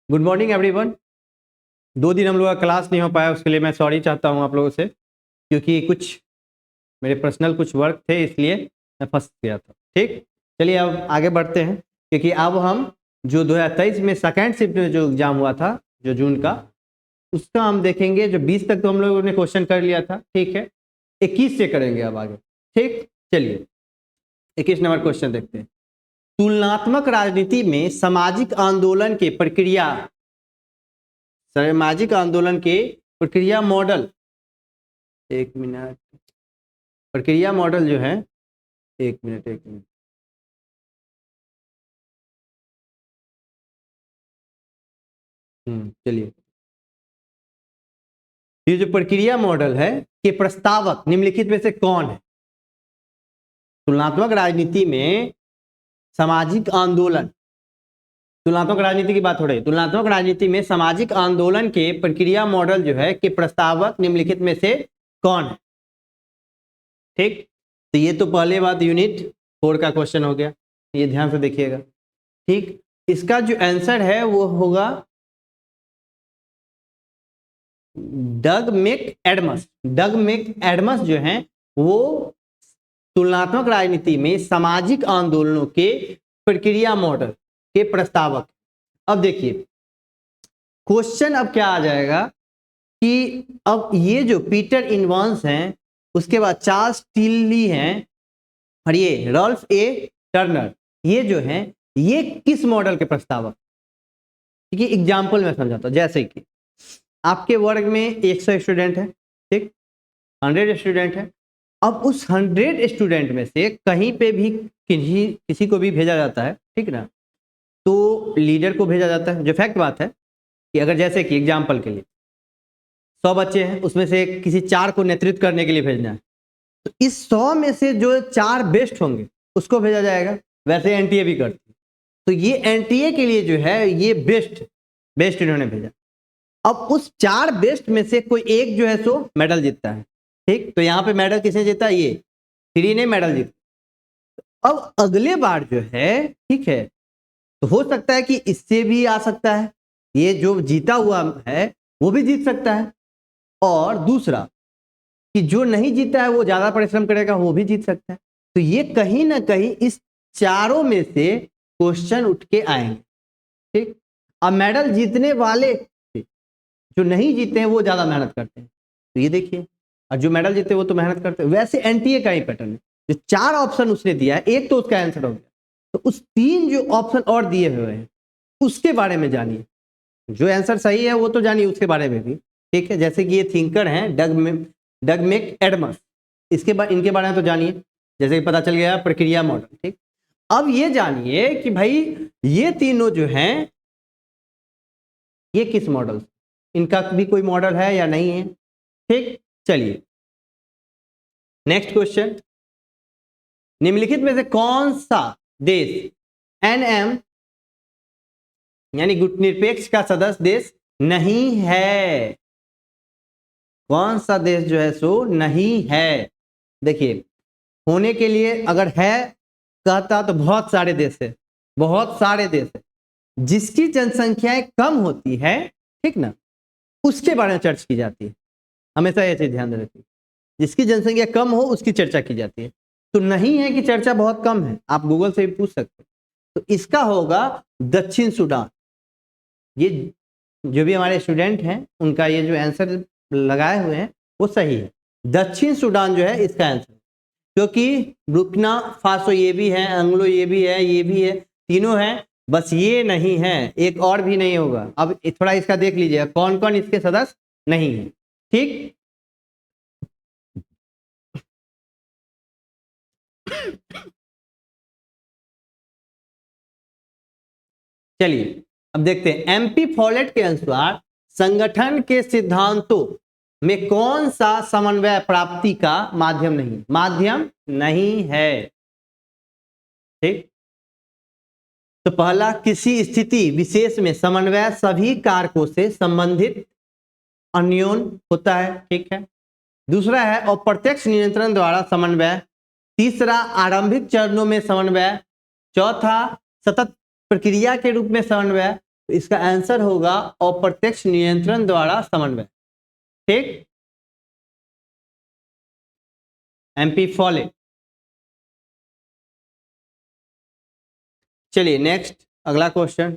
Good morning everyone. 2 दिन हम लोग का क्लास नहीं हो पाया, उसके लिए मैं सॉरी चाहता हूँ आप लोगों से, क्योंकि कुछ मेरे पर्सनल कुछ वर्क थे, इसलिए मैं फंस गया था। ठीक, चलिए अब आगे बढ़ते हैं, क्योंकि अब हम जो 2023 में सेकेंड शिफ्ट में जो एग्जाम हुआ था, जो जून का, उसका हम देखेंगे। जो 20 तक तो हम लोगों ने क्वेश्चन कर लिया था, ठीक है, 21 से करेंगे अब आगे। ठीक, चलिए 21 नंबर क्वेश्चन देखते हैं। तुलनात्मक राजनीति में सामाजिक आंदोलन के प्रक्रिया, सामाजिक आंदोलन के प्रक्रिया मॉडल, एक मिनट, प्रक्रिया मॉडल जो है, एक मिनट चलिए, ये जो प्रक्रिया मॉडल है के प्रस्तावक निम्नलिखित में से कौन है? तुलनात्मक राजनीति में सामाजिक आंदोलन, तुलनात्मक राजनीति की बात हो रही है। तुलनात्मक राजनीति में सामाजिक आंदोलन के प्रक्रिया मॉडल जो है के प्रस्तावक निम्नलिखित में से कौन है? ठीक, तो ये तो पहले बात यूनिट 4 का क्वेश्चन हो गया, ये ध्यान से देखिएगा। ठीक, इसका जो आंसर है वो होगा डग मैक एडम्स। डग मैक एडम्स जो हैं वो तुलनात्मक राजनीति में सामाजिक आंदोलनों के प्रक्रिया मॉडल के प्रस्तावक। अब देखिए क्वेश्चन अब क्या आ जाएगा कि अब ये जो पीटर इनवांस हैं, उसके बाद चार्ल्स टिल्ली हैं, और ये रॉल्फ ए टर्नर, ये जो हैं ये किस मॉडल के प्रस्तावक? देखिए एग्जाम्पल में समझाता हूं। जैसे कि आपके वर्ग में 100 स्टूडेंट है, ठीक, 100 स्टूडेंट है। अब उस 100 स्टूडेंट में से कहीं पे भी किसी को भी भेजा जाता है, ठीक ना, तो लीडर को भेजा जाता है। जो फैक्ट बात है कि अगर जैसे कि एग्जाम्पल के लिए 100 बच्चे हैं, उसमें से किसी 4 को नेतृत्व करने के लिए भेजना है, तो इस 100 में से जो 4 बेस्ट होंगे उसको भेजा जाएगा। वैसे एनटीए भी करती है, तो ये एनटीए के लिए जो है ये बेस्ट इन्होंने भेजा। अब उस 4 बेस्ट में से कोई एक जो है सो मेडल जीतता है, ठीक, तो यहाँ पे मेडल किसने जीता? ये 3 ने मेडल जीता। अब अगले बार जो है, ठीक है, तो हो सकता है कि इससे भी आ सकता है, ये जो जीता हुआ है वो भी जीत सकता है, और दूसरा कि जो नहीं जीता है वो ज्यादा परिश्रम करेगा, वो भी जीत सकता है। तो ये कहीं ना कहीं इस चारों में से क्वेश्चन उठ के आएंगे, ठीक। अब मेडल जीतने वाले जो नहीं जीते हैं वो ज्यादा मेहनत करते हैं, तो ये देखिए, और जो मेडल जीते वो तो मेहनत करते हैं। वैसे एनटीए का ही पैटर्न है, जो 4 ऑप्शन उसने दिया है, एक तो उसका आंसर हो गया, तो उस 3 जो ऑप्शन और दिए हुए हैं उसके बारे में जानिए। जो आंसर सही है वो तो जानिए, उसके बारे में भी, ठीक है। जैसे कि ये थिंकर हैं डग मैक एडम्स, इसके बाद इनके बारे में तो जानिए, जैसे कि पता चल गया प्रक्रिया मॉडल, ठीक। अब ये जानिए कि भाई ये तीनों जो हैं ये किस मॉडल, इनका भी कोई मॉडल है या नहीं है, ठीक। चलिए नेक्स्ट क्वेश्चन, निम्नलिखित में से कौन सा देश एनएम यानी गुटनिरपेक्ष का सदस्य देश नहीं है? कौन सा देश जो है सो नहीं है? देखिए होने के लिए अगर है कहता तो बहुत सारे देश है, बहुत सारे देश है। जिसकी जनसंख्याएं कम होती है, ठीक ना, उसके बारे में चर्चा की जाती है। हमेशा ये चीज ध्यान रखिए, जिसकी जनसंख्या कम हो उसकी चर्चा की जाती है। तो नहीं है कि चर्चा बहुत कम है, आप गूगल से भी पूछ सकते हैं। तो इसका होगा दक्षिण सूडान। ये जो भी हमारे स्टूडेंट हैं उनका ये जो आंसर लगाए हुए हैं वो सही है, दक्षिण सूडान जो है इसका आंसर, क्योंकि बुर्किना फासो ये भी है, एंग्लो ये भी है, ये भी है, तीनों हैं, बस ये नहीं है, एक और भी नहीं होगा। अब थोड़ा इसका देख लीजिएगा कौन कौन इसके सदस्य नहीं है, ठीक। चलिए अब देखते हैं, एमपी फॉलेट के अनुसार संगठन के सिद्धांतों में कौन सा समन्वय प्राप्ति का माध्यम नहीं है, ठीक। तो पहला, किसी स्थिति विशेष में समन्वय सभी कारकों से संबंधित अन्योन होता है, ठीक है। दूसरा है अप्रत्यक्ष नियंत्रण द्वारा समन्वय। तीसरा, आरंभिक चरणों में समन्वय। चौथा, सतत प्रक्रिया के रूप में समन्वय। तो इसका आंसर होगा अप्रत्यक्ष नियंत्रण द्वारा समन्वय। ठीक, एमपी फॉले। चलिए नेक्स्ट, अगला क्वेश्चन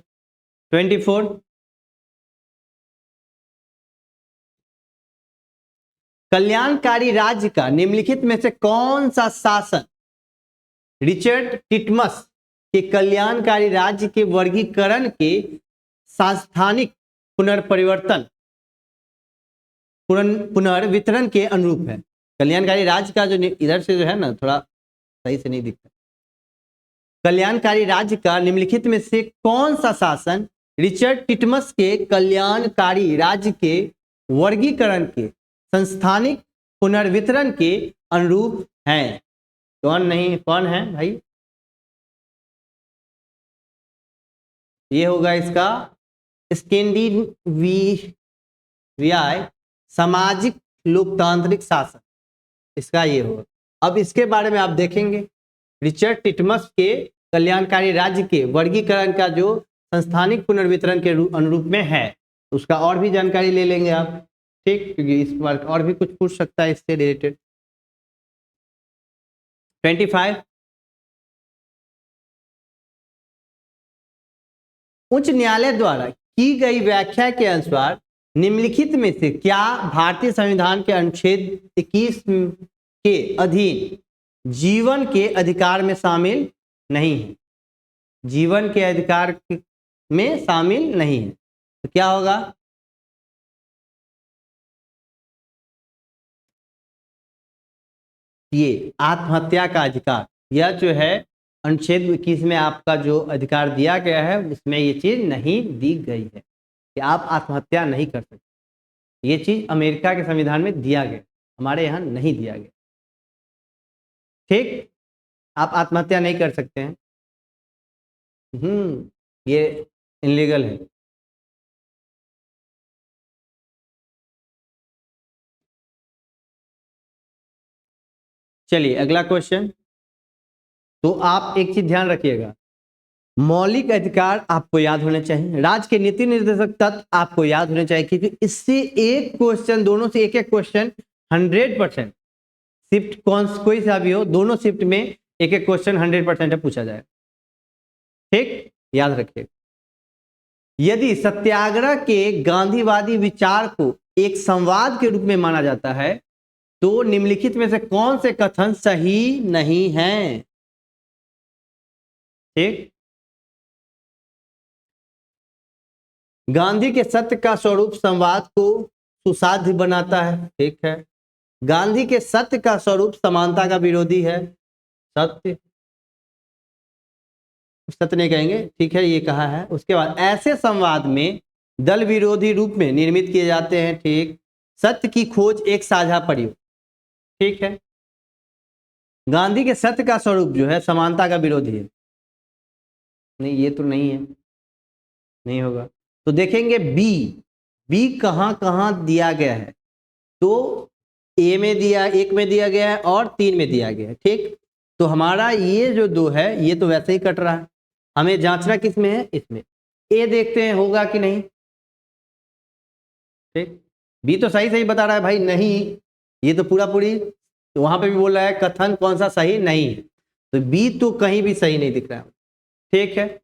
24। कल्याणकारी राज्य का निम्नलिखित में से कौन सा शासन रिचर्ड टिटमस के कल्याणकारी राज्य के वर्गीकरण के सांस्थानिक पुनर्परिवर्तन पुनर्वितरण के अनुरूप है? कल्याणकारी राज्य का जो इधर से जो है ना, थोड़ा सही से नहीं दिखता। कल्याणकारी राज्य का निम्नलिखित में से कौन सा शासन रिचर्ड टिटमस के कल्याणकारी राज्य के वर्गीकरण के संस्थानिक पुनर्वितरण के अनुरूप है? कौन है भाई? ये होगा इसका स्कैंडिनेवियाई सामाजिक लोकतांत्रिक शासन, इसका ये होगा। अब इसके बारे में आप देखेंगे, रिचर्ड टिटमस के कल्याणकारी राज्य के वर्गीकरण का जो संस्थानिक पुनर्वितरण के अनुरूप में है, उसका और भी जानकारी ले लेंगे आप। ठीक, क्योंकि इस बार और भी कुछ पूछ सकता है इससे रिलेटेड। 25, उच्च न्यायालय द्वारा की गई व्याख्या के अनुसार निम्नलिखित में से क्या भारतीय संविधान के अनुच्छेद 21 के अधीन जीवन के अधिकार में शामिल नहीं है? जीवन के अधिकार में शामिल नहीं है, तो क्या होगा? ये आत्महत्या का अधिकार, यह जो है अनुच्छेद 21 में आपका जो अधिकार दिया गया है, उसमें ये चीज नहीं दी गई है कि आप आत्महत्या नहीं कर सकते। ये चीज अमेरिका के संविधान में दिया गया, हमारे यहाँ नहीं दिया गया। ठीक, आप आत्महत्या नहीं कर सकते हैं। ये इनलीगल है। चलिए अगला क्वेश्चन। तो आप एक चीज ध्यान रखिएगा, मौलिक अधिकार आपको याद होने चाहिए, राज्य के नीति निर्देशक तत्व आपको याद होने चाहिए, क्योंकि इससे एक क्वेश्चन, दोनों से एक एक क्वेश्चन 100% शिफ्ट कोई सा भी हो, दोनों शिफ्ट में एक एक क्वेश्चन 100% पूछा जाए। ठीक, याद रखिए। यदि सत्याग्रह के गांधीवादी विचार को एक संवाद के रूप में माना जाता है, तो निम्नलिखित में से कौन से कथन सही नहीं हैं? ठीक, गांधी के सत्य का स्वरूप संवाद को सुसाध्य बनाता है। ठीक है। गांधी के सत्य का स्वरूप समानता का विरोधी है। सत्य नहीं कहेंगे, ठीक है, ये कहा है। उसके बाद ऐसे संवाद में दल विरोधी रूप में निर्मित किए जाते हैं। ठीक, सत्य की खोज एक साझा प्रयोग। ठीक है, गांधी के सत्य का स्वरूप जो है समानता का विरोधी है। नहीं, ये तो नहीं है, नहीं होगा। तो देखेंगे बी कहां कहां दिया गया है, तो ए में दिया, एक में दिया गया है और 3 में दिया गया है। ठीक, तो हमारा ये जो 2 है ये तो वैसे ही कट रहा है, हमें जांचना किस में है? इसमें। ए देखते हैं होगा कि नहीं। ठीक, बी तो सही बता रहा है भाई, नहीं ये तो पूरी वहां पे भी बोल रहा है कथन कौन सा सही नहीं है, तो बी तो कहीं भी सही नहीं दिख रहा है। ठीक है,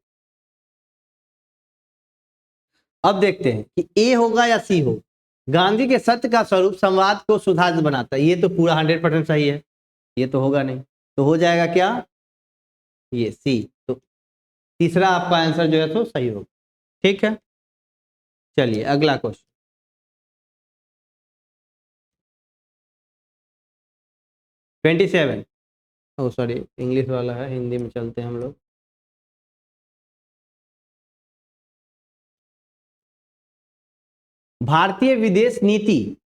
अब देखते हैं कि ए होगा या सी हो। गांधी के सत्य का स्वरूप संवाद को सुधार बनाता है, ये तो पूरा 100% सही है, ये तो होगा नहीं, तो हो जाएगा क्या? ये सी। तो तीसरा आपका आंसर जो है तो सही होगा। ठीक है, चलिए अगला क्वेश्चन। ट्वेंटी 27, ओ सॉरी इंग्लिश वाला है, हिंदी में चलते हैं हम लोग। भारतीय विदेश नीति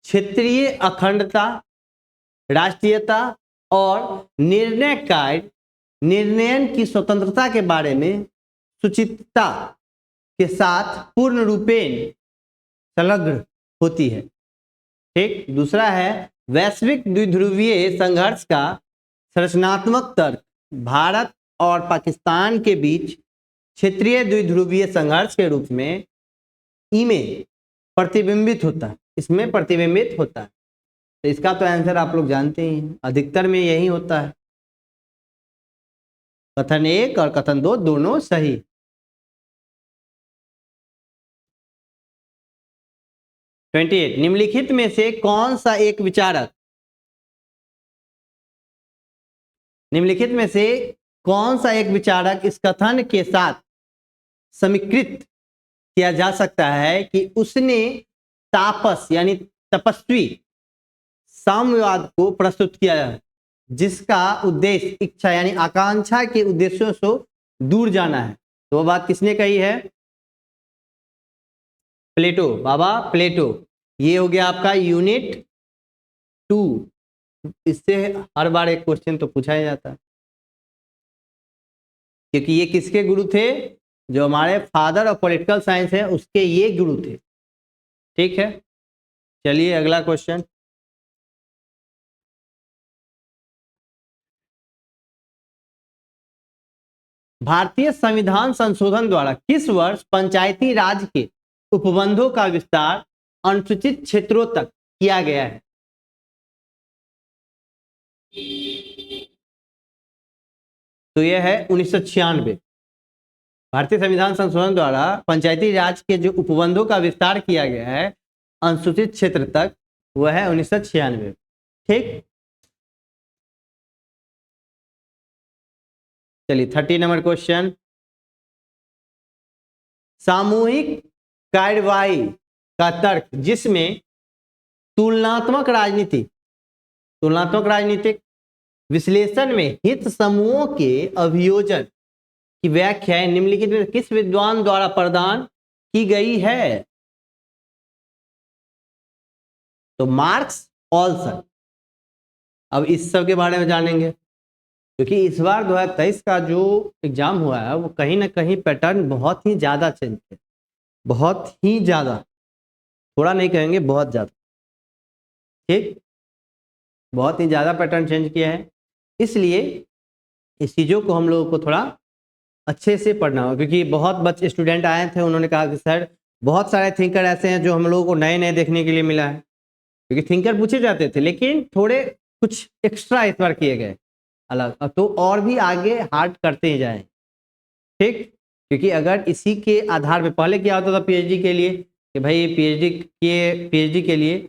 क्षेत्रीय अखंडता, राष्ट्रीयता और निर्णयन की स्वतंत्रता के बारे में सुचिता के साथ पूर्ण रूपेण संलग्न होती है। ठीक, दूसरा है वैश्विक द्विध्रुवीय संघर्ष का संरचनात्मक तर्क भारत और पाकिस्तान के बीच क्षेत्रीय द्विध्रुवीय संघर्ष के रूप में इमें प्रतिबिंबित होता है, इसमें प्रतिबिंबित होता है। तो इसका तो आंसर आप लोग जानते ही हैं, अधिकतर में यही होता है। कथन 1 और कथन 2 दोनों सही। निम्नलिखित में से कौन सा एक विचारक, निम्नलिखित में से कौन सा एक विचारक इस कथन के साथ समीकृत किया जा सकता है कि उसने तापस यानी तपस्वी साम्यवाद को प्रस्तुत किया है, जिसका उद्देश्य इच्छा यानी आकांक्षा के उद्देश्यों से दूर जाना है। तो वो बात किसने कही है? प्लेटो, बाबा प्लेटो। ये हो गया आपका यूनिट 2। इससे हर बार एक क्वेश्चन तो पूछा ही जाता है, क्योंकि ये किसके गुरु थे? जो हमारे फादर ऑफ पॉलिटिकल साइंस है उसके ये गुरु थे। ठीक है, चलिए अगला क्वेश्चन। भारतीय संविधान संशोधन द्वारा किस वर्ष पंचायती राज के उपबंधों का विस्तार अनुसूचित क्षेत्रों तक किया गया है? तो यह है 1996। भारतीय संविधान संशोधन द्वारा पंचायती राज के जो उपबंधों का विस्तार किया गया है अनुसूचित क्षेत्र तक, वह है 1996। ठीक, चलिए 30 नंबर क्वेश्चन। सामूहिक कार्यवाही का तर्क जिसमें तुलनात्मक राजनीतिक विश्लेषण में हित समूहों के अभियोजन की व्याख्या निम्नलिखित में किस विद्वान द्वारा प्रदान की गई है? तो मार्क्स ऑल्सन। अब इस सब के बारे में जानेंगे, क्योंकि इस बार 2023 का जो एग्जाम हुआ है वो कहीं ना कहीं पैटर्न बहुत ही ज्यादा चेंज है, बहुत ही ज्यादा, थोड़ा नहीं कहेंगे, बहुत ज्यादा। ठीक, बहुत ही ज्यादा पैटर्न चेंज किया है, इसलिए इस चीजों को हम लोगों को थोड़ा अच्छे से पढ़ना होगा। क्योंकि बहुत बच्चे स्टूडेंट आए थे, उन्होंने कहा कि सर बहुत सारे थिंकर ऐसे हैं जो हम लोगों को नए नए देखने के लिए मिला है, क्योंकि थिंकर पूछे जाते थे लेकिन थोड़े कुछ एक्स्ट्रा इस बार किए गए अलग, तो और भी आगे हार्ड करते ही जाएं। ठीक, क्योंकि अगर इसी के आधार पे पहले क्या होता था पीएचडी के लिए कि भाई पीएचडी के लिए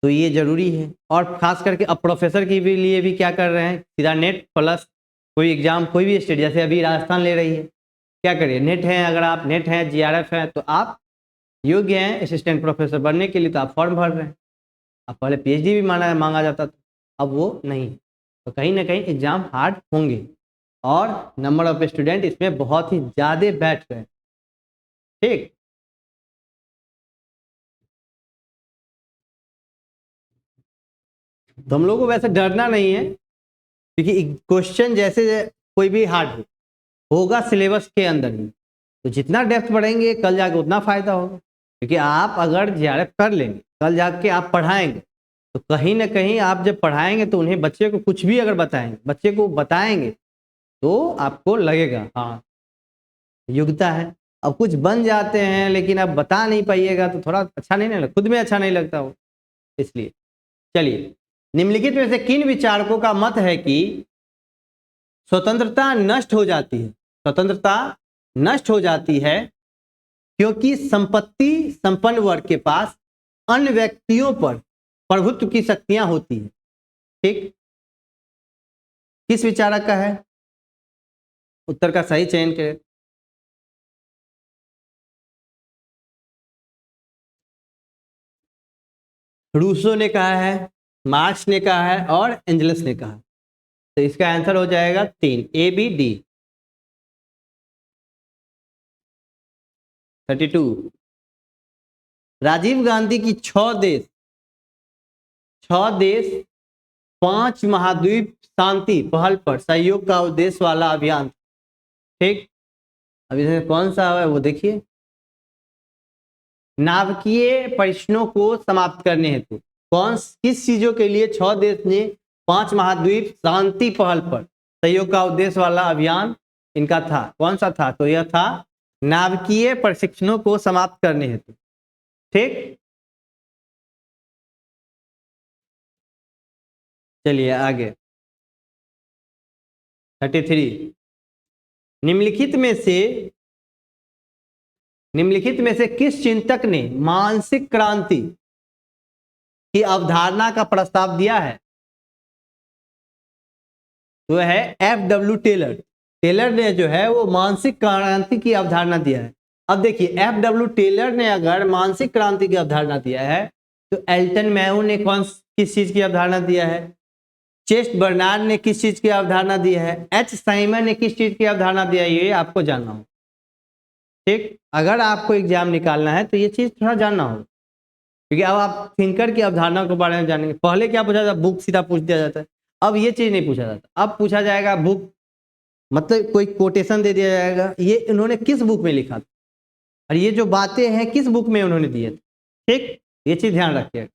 तो ये जरूरी है, और खास करके अब प्रोफेसर के लिए भी क्या कर रहे हैं, सीधा नेट प्लस कोई एग्जाम, कोई भी स्टेट, जैसे अभी राजस्थान ले रही है, क्या करिए नेट है, अगर आप नेट है जीआरएफ है तो आप योग्य हैं असिस्टेंट प्रोफेसर बनने के लिए, तो आप फॉर्म भर रहे हैं। अब पहले पीएचडी भी मांगा जाता था, अब वो नहीं, तो कहीं ना कहीं एग्जाम हार्ड होंगे और नंबर ऑफ स्टूडेंट इसमें बहुत ही ज़्यादा बैठ रहे हैं। ठीक, तो हम लोग को वैसे डरना नहीं है, क्योंकि क्वेश्चन जैसे कोई भी हार्ड होगा सिलेबस के अंदर ही, तो जितना डेप्थ बढ़ेंगे कल जाके उतना फायदा होगा। क्योंकि आप अगर जीआरएफ कर लेंगे, कल जाके आप पढ़ाएंगे, तो कहीं ना कहीं आप जब पढ़ाएंगे तो उन्हें बच्चे को कुछ भी अगर बताएंगे तो आपको लगेगा हाँ योग्यता है। अब कुछ बन जाते हैं लेकिन आप बता नहीं पाइएगा तो थोड़ा अच्छा नहीं लगता, खुद में अच्छा नहीं लगता हो। इसलिए चलिए, निम्नलिखित में से किन विचारकों का मत है कि स्वतंत्रता नष्ट हो जाती है? स्वतंत्रता नष्ट हो जाती है क्योंकि संपत्ति संपन्न वर्ग के पास अन्य व्यक्तियों पर प्रभुत्व की शक्तियां होती हैं। ठीक, किस विचारक का है? उत्तर का सही चयन करें। रूसो ने कहा है, मार्क्स ने कहा है और एंजल्स ने कहा, तो इसका आंसर हो जाएगा 3, A B D. 32, Rajiv Gandhi की 6 देश 5 महाद्वीप शांति पहल पर सहयोग का उद्देश्य वाला अभियान। ठीक, अब इसमें कौन सा है वो देखिए। नाभिकीय परीक्षणों को समाप्त करने हेतु किस चीजों के लिए 6 देश ने 5 महाद्वीप शांति पहल पर सहयोग का उद्देश्य वाला अभियान इनका था, कौन सा था? तो यह था नाभिकीय प्रशिक्षणों को समाप्त करने हेतु। ठीक, चलिए आगे 33। निम्नलिखित में से किस चिंतक ने मानसिक क्रांति की अवधारणा का प्रस्ताव दिया है? तो है F.W. टेलर। टेलर ने जो है वो मानसिक क्रांति की अवधारणा दिया है। अब देखिए F.W. टेलर ने अगर मानसिक क्रांति की अवधारणा दिया है तो एल्टन मैओ ने किस चीज की अवधारणा दिया है? चेस्ट बर्नार्ड ने किस चीज की अवधारणा दी है? एच साइमन ने किस चीज की अवधारणा दिया है? ये आपको जानना हो। ठीक, अगर आपको एग्जाम निकालना है तो ये चीज थोड़ा जानना हो, क्योंकि अब आप थिंकर की अवधारणा के बारे में जानेंगे। पहले क्या पूछा जाता, बुक सीधा पूछ दिया जाता है, अब ये चीज नहीं पूछा जाता। अब पूछा जाएगा बुक, मतलब कोई कोटेशन दे दिया जाएगा, ये इन्होंने किस बुक में लिखा था और ये जो बातें हैं किस बुक में उन्होंने दिए थे। ठीक, ये चीज ध्यान रखिएगा।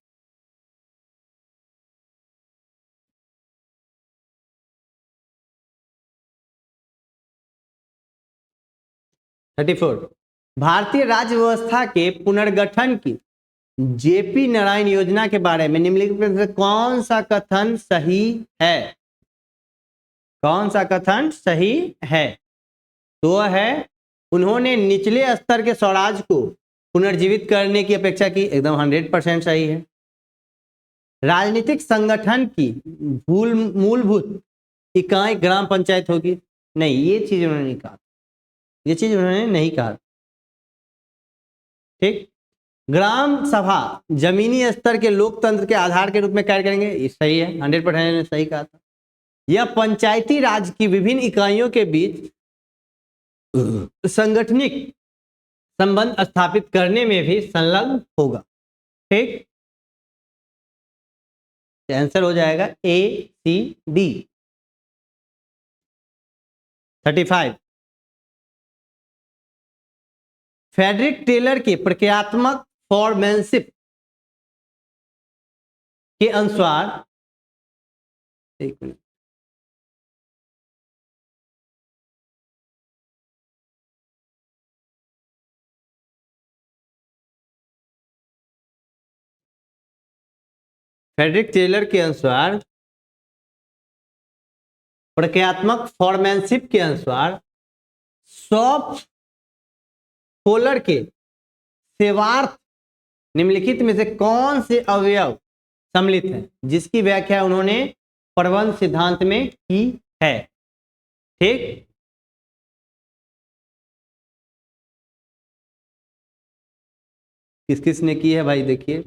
भारतीय राज्य व्यवस्था के पुनर्गठन की जेपी नारायण योजना के बारे में निम्नलिखित में से कौन सा कथन सही है? कौन सा कथन सही है? तो है उन्होंने निचले स्तर के स्वराज को पुनर्जीवित करने की अपेक्षा की, एकदम 100% सही है। राजनीतिक संगठन की मूलभूत इकाई ग्राम पंचायत होगी, नहीं, ये चीज उन्होंने नहीं कहा, ये चीज उन्होंने नहीं कहा। ठीक, ग्राम सभा जमीनी स्तर के लोकतंत्र के आधार के रूप में कार्य करेंगे, ये सही है, 100% सही कहा था। यह पंचायती राज की विभिन्न इकाइयों के बीच संगठनिक संबंध स्थापित करने में भी संलग्न होगा। ठीक, आंसर हो जाएगा ACD। 35। फ्रेडरिक टेलर के प्रक्रियात्मक फॉर्मेनशिप के अनुसार, एक मिनट, फ्रेडरिक टेलर के अनुसार प्रक्रियात्मक फॉर्मेनशिप के अनुसार सॉफ्ट पोलर के सेवार्थ निम्नलिखित में से कौन से अवयव सम्मिलित है, जिसकी व्याख्या उन्होंने प्रबंध सिद्धांत में की है। ठीक, किस किस ने की है भाई, देखिए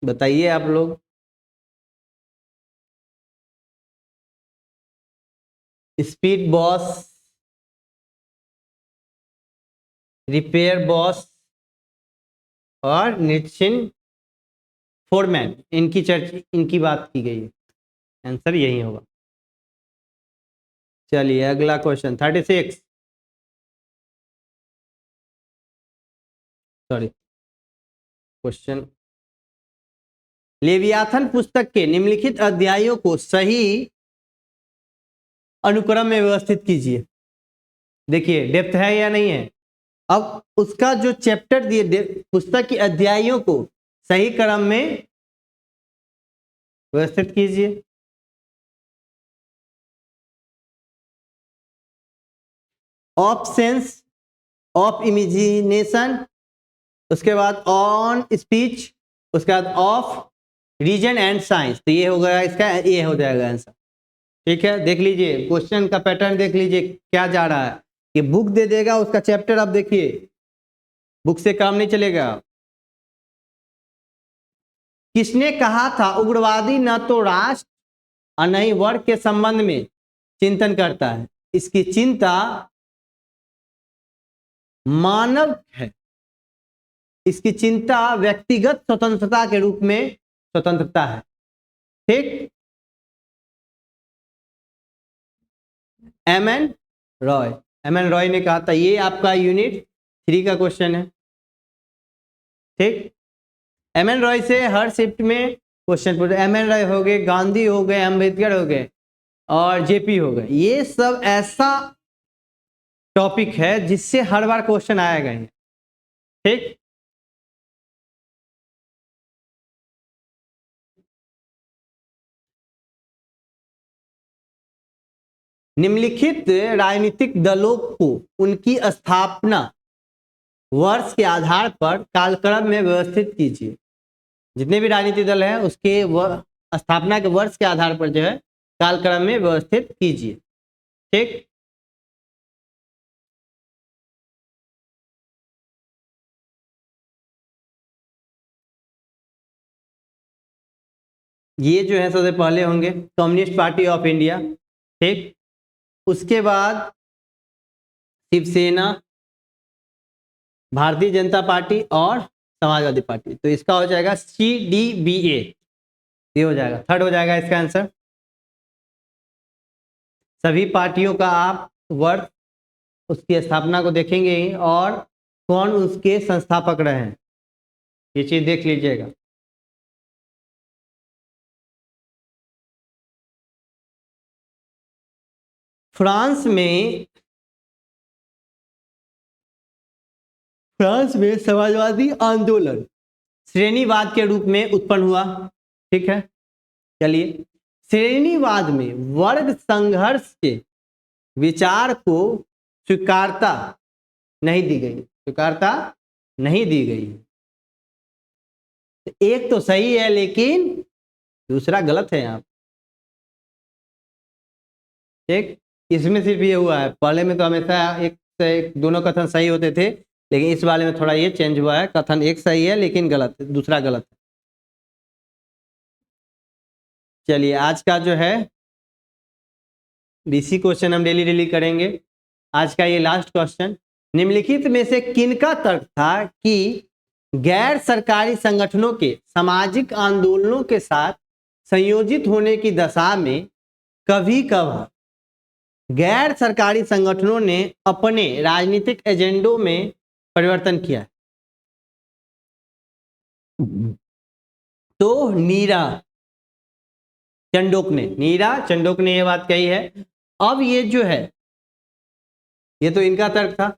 बताइए आप लोग। स्पीड बॉस, रिपेयर बॉस और निचिन फोरमैन, इनकी चर्चा, इनकी बात की गई है, आंसर यही होगा। चलिए अगला क्वेश्चन 36, सॉरी क्वेश्चन, लेवियाथन पुस्तक के निम्नलिखित अध्यायों को सही अनुक्रम में व्यवस्थित कीजिए। देखिए डेप्थ है या नहीं है, अब उसका जो चैप्टर दिए, पुस्तक की अध्यायों को सही क्रम में व्यवस्थित कीजिए। ऑफ सेंस, ऑफ इमेजिनेशन, उसके बाद ऑन स्पीच, उसके बाद ऑफ रीजन एंड साइंस, तो ये हो गया इसका, ये हो जाएगा आंसर। ठीक है, देख लीजिए क्वेश्चन का पैटर्न, देख लीजिए क्या जा रहा है कि बुक दे देगा, उसका चैप्टर आप देखिए, बुक से काम नहीं चलेगा। किसने कहा था उग्रवादी न तो राष्ट्र और न ही वर्ग के संबंध में चिंतन करता है, इसकी चिंता मानव है, इसकी चिंता व्यक्तिगत स्वतंत्रता के रूप में स्वतंत्रता है। ठीक, एम.एन. रॉय, एम.एन. रॉय ने कहा था, ये आपका यूनिट 3 का क्वेश्चन है। ठीक, एम.एन. रॉय से हर शिफ्ट में क्वेश्चन पूछे, एम.एन. रॉय हो गए, गांधी हो गए, अम्बेडकर हो गए, और जेपी हो गए। ये सब ऐसा टॉपिक है जिससे हर बार क्वेश्चन आएगा ही। ठीक, निम्नलिखित राजनीतिक दलों को उनकी स्थापना वर्ष के आधार पर कालक्रम में व्यवस्थित कीजिए। जितने भी राजनीतिक दल हैं उसके स्थापना के वर्ष के आधार पर जो है कालक्रम में व्यवस्थित कीजिए। ठीक, ये जो है सबसे पहले होंगे कम्युनिस्ट पार्टी ऑफ इंडिया। ठीक, उसके बाद शिवसेना, भारतीय जनता पार्टी और समाजवादी पार्टी। तो इसका हो जाएगा CDBA, ये हो जाएगा, थर्ड हो जाएगा इसका आंसर। सभी पार्टियों का आप वर्ष उसकी स्थापना को देखेंगे ही और कौन उसके संस्थापक रहे हैं, ये चीज देख लीजिएगा। फ्रांस में समाजवादी आंदोलन श्रेणीवाद के रूप में उत्पन्न हुआ। ठीक है, चलिए, श्रेणीवाद में वर्ग संघर्ष के विचार को स्वीकारता नहीं दी गई, स्वीकारता नहीं दी गई। एक तो सही है लेकिन दूसरा गलत है यहाँ। ठीक, इसमें सिर्फ ये हुआ है, पहले में तो हमेशा एक से एक दोनों कथन सही होते थे, लेकिन इस वाले में थोड़ा ये चेंज हुआ है, कथन एक सही है लेकिन गलत, दूसरा गलत है। चलिए, आज का जो है बीसी क्वेश्चन हम डेली करेंगे। आज का ये लास्ट क्वेश्चन, निम्नलिखित में से किनका तर्क था कि गैर सरकारी संगठनों के सामाजिक आंदोलनों के साथ संयोजित होने की दशा में कभी कभार गैर सरकारी संगठनों ने अपने राजनीतिक एजेंडों में परिवर्तन किया? तो नीरा चंडोक ने ये बात कही है। अब ये जो है, ये तो इनका तर्क था।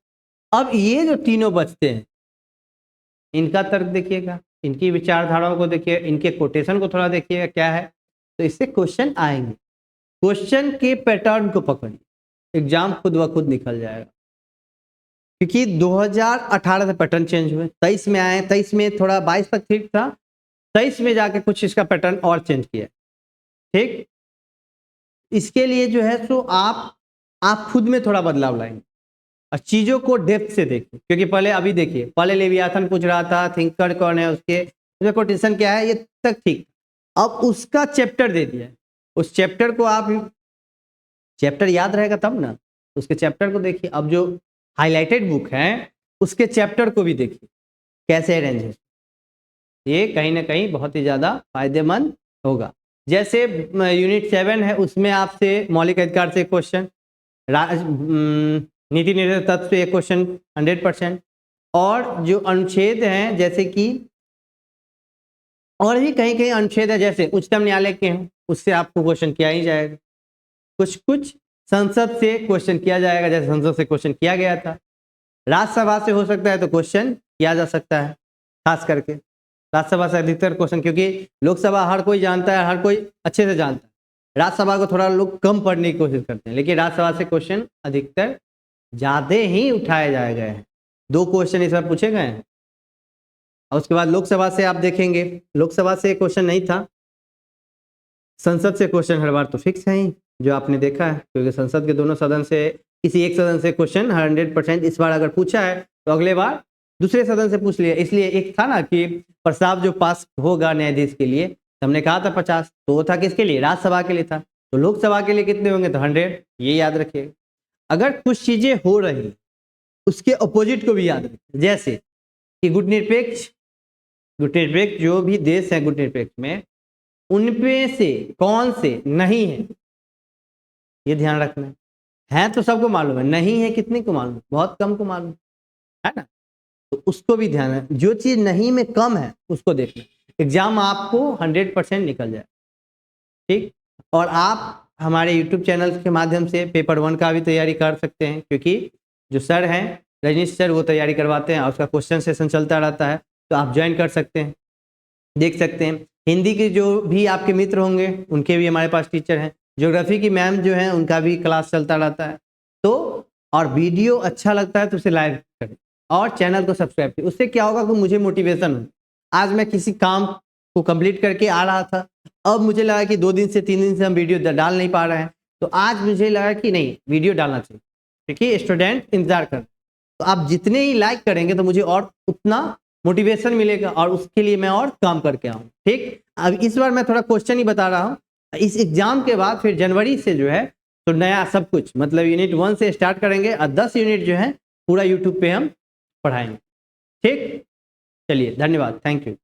अब ये जो तीनों बचते हैं, इनका तर्क देखिएगा, इनकी विचारधाराओं को देखिए, इनके कोटेशन को थोड़ा देखिएगा क्या है, तो इससे क्वेश्चन आएंगे। क्वेश्चन के पैटर्न को पकड़िए, एग्जाम खुद ब खुद निकल जाएगा। क्योंकि 2018 से पैटर्न चेंज हुए, 23 में आए, 23 में थोड़ा 22 तक ठीक था, 23 में जाके कुछ इसका पैटर्न और चेंज किया। ठीक, इसके लिए जो है सो आप खुद में थोड़ा बदलाव लाएंगे और चीजों को डेप्थ से देखिए। क्योंकि पहले अभी देखिए, पहले लेवियाथन पूछ रहा था, थिंकर कौन है, उसके कोटेशन क्या है, ये तक ठीक। अब उसका चैप्टर दे दिया, उस चैप्टर को आप, चैप्टर याद रहेगा तब ना, उसके चैप्टर को देखिए। अब जो हाईलाइटेड बुक है उसके चैप्टर को भी देखिए कैसे अरेंज है, ये कहीं ना कहीं बहुत ही ज्यादा फायदेमंद होगा। जैसे यूनिट 7 है, उसमें आपसे मौलिक अधिकार से क्वेश्चन, नीति निर्देश तत्व से एक क्वेश्चन 100%, और जो अनुच्छेद हैं जैसे कि, और भी कहीं कहीं अनुच्छेद है जैसे उच्चतम न्यायालय के हैं, उससे आपको क्वेश्चन किया ही जाएगा। कुछ संसद से क्वेश्चन किया जाएगा, जैसे संसद से क्वेश्चन किया गया था। राज्यसभा से हो सकता है तो क्वेश्चन किया जा सकता है, खास करके राज्यसभा से अधिकतर क्वेश्चन, क्योंकि लोकसभा हर कोई जानता है, हर कोई अच्छे से जानता है, राज्यसभा को थोड़ा लोग कम पढ़ने की कोशिश करते हैं, लेकिन राज्यसभा से क्वेश्चन अधिकतर ज्यादा ही उठाए जाए गए हैं। 2 क्वेश्चन इस बार पूछे गए हैं। और उसके बाद लोकसभा से आप देखेंगे, लोकसभा से क्वेश्चन नहीं था, संसद से क्वेश्चन हर बार तो फिक्स है ही, जो आपने देखा है, क्योंकि संसद के दोनों सदन से, किसी एक सदन से क्वेश्चन 100% इस बार अगर पूछा है तो अगले बार दूसरे सदन से पूछ लिया। इसलिए एक था ना कि प्रस्ताव जो पास होगा न्यायाधीश के लिए, हमने कहा था 50, तो वो था किसके लिए, राज्यसभा के लिए था। तो लोकसभा के लिए कितने होंगे, तो 100, ये याद रखिए। अगर कुछ चीजें हो रही उसके अपोजिट को भी याद रखिए, जैसे कि गुटनिरपेक्ष जो भी देश है गुटनिरपेक्ष में, उनमें से कौन से नहीं है, ये ध्यान रखना है। तो सबको मालूम है, नहीं है कितने को मालूम, बहुत कम को मालूम है ना, तो उसको भी ध्यान है। जो चीज नहीं में कम है उसको देखना, एग्जाम आपको 100% निकल जाए। ठीक, और आप हमारे यूट्यूब चैनल के माध्यम से पेपर 1 का भी तैयारी कर सकते हैं, क्योंकि जो सर हैं रजनीश सर वो तैयारी करवाते हैं और उसका क्वेश्चन सेशन चलता रहता है, तो आप ज्वाइन कर सकते हैं, देख सकते हैं। हिंदी के जो भी आपके मित्र होंगे उनके भी हमारे पास टीचर हैं, ज्योग्राफी की मैम जो हैं उनका भी क्लास चलता रहता है। तो और वीडियो अच्छा लगता है तो उसे लाइक करें और चैनल को सब्सक्राइब करें, उससे क्या होगा कि मुझे मोटिवेशन हो। आज मैं किसी काम को कंप्लीट करके आ रहा था, अब मुझे लगा कि 2 दिन से 3 दिन से हम वीडियो डाल नहीं पा रहे हैं, तो आज मुझे लगा कि नहीं वीडियो डालना चाहिए, क्योंकि स्टूडेंट इंतजार कर। तो आप जितने ही लाइक करेंगे तो मुझे और उतना मोटिवेशन मिलेगा और उसके लिए मैं और काम करके आऊँ। ठीक, अब इस बार मैं थोड़ा क्वेश्चन ही बता रहा हूँ। इस एग्जाम के बाद फिर जनवरी से जो है तो नया सब कुछ मतलब यूनिट 1 से स्टार्ट करेंगे और 10 यूनिट जो है पूरा यूट्यूब पे हम पढ़ाएंगे। ठीक, चलिए धन्यवाद, थैंक यू।